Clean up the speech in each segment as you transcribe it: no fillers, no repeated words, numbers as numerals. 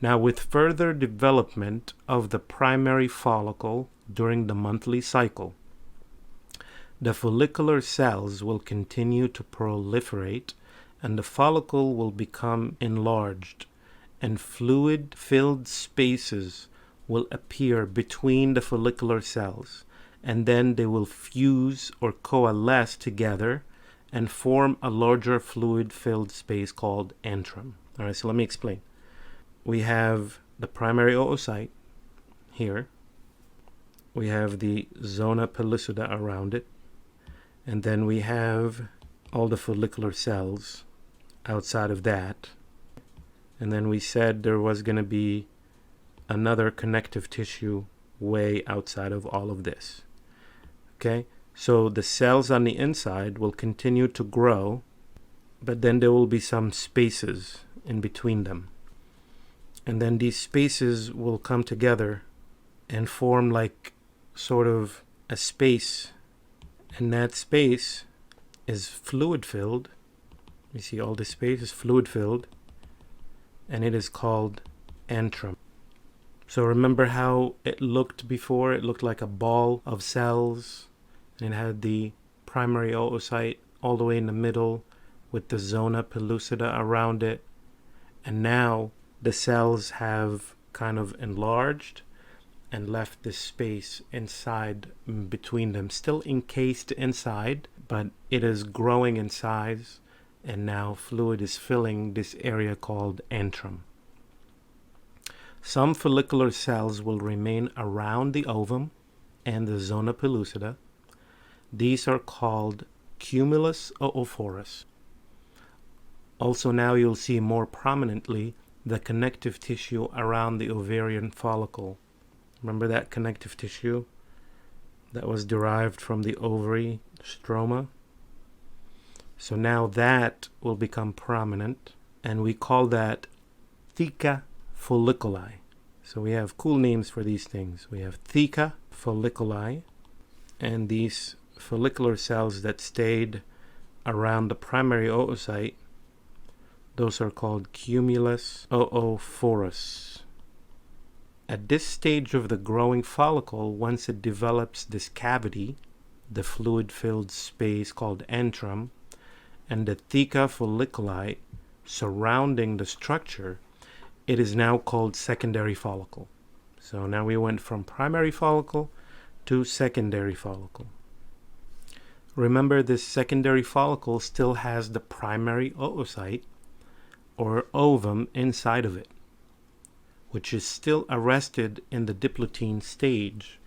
Now, with further development of the primary follicle during the monthly cycle, the follicular cells will continue to proliferate and the follicle will become enlarged, and fluid-filled spaces will appear between the follicular cells, and then they will fuse or coalesce together and form a larger fluid-filled space called antrum. All right, so let me explain. We have the primary oocyte here. We have the Zona Pellucida around it. And then we have all the follicular cells outside of that. And then we said there was going to be another connective tissue way outside of all of this. Okay, so the cells on the inside will continue to grow, but then there will be some spaces in between them. And then these spaces will come together and form like sort of a space. And that space is fluid filled. You see all this space is fluid filled. And it is called antrum. So remember how it looked before? It looked like a ball of cells. And it had the primary oocyte all the way in the middle with the Zona Pellucida around it. And now the cells have kind of enlarged and left this space inside between them, still encased inside, but it is growing in size, and now fluid is filling this area called antrum. Some follicular cells will remain around the ovum and the Zona Pellucida. These are called Cumulus Oophorous. Also now you'll see more prominently the connective tissue around the ovarian follicle. Remember that connective tissue that was derived from the ovary stroma? So now that will become prominent, and we call that Theca Folliculi. So we have cool names for these things. We have Theca Folliculi, and these follicular cells that stayed around the primary oocyte, those are called Cumulus Oophorous. At this stage of the growing follicle, once it develops this cavity, the fluid-filled space called antrum, and the Theca Folliculi surrounding the structure, it is now called secondary follicle. So now we went from primary follicle to secondary follicle. Remember, this secondary follicle still has the primary oocyte or ovum inside of it, which is still arrested in the diplotene stage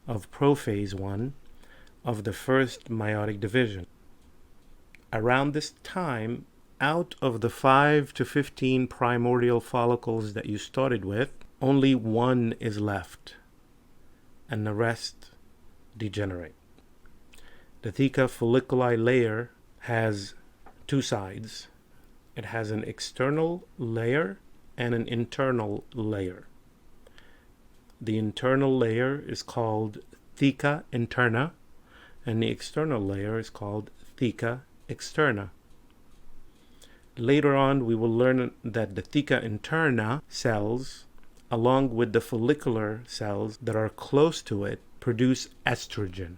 of prophase 1 of the first meiotic division. Around this time, out of the 5 to 15 primordial follicles that you started with, only one is left, and the rest degenerate. The Theca Folliculi layer has two sides. It has an external layer and an internal layer. The internal layer is called Theca interna, and the external layer is called Theca externa. Later on, we will learn that the Theca interna cells, along with the follicular cells that are close to it, produce estrogen.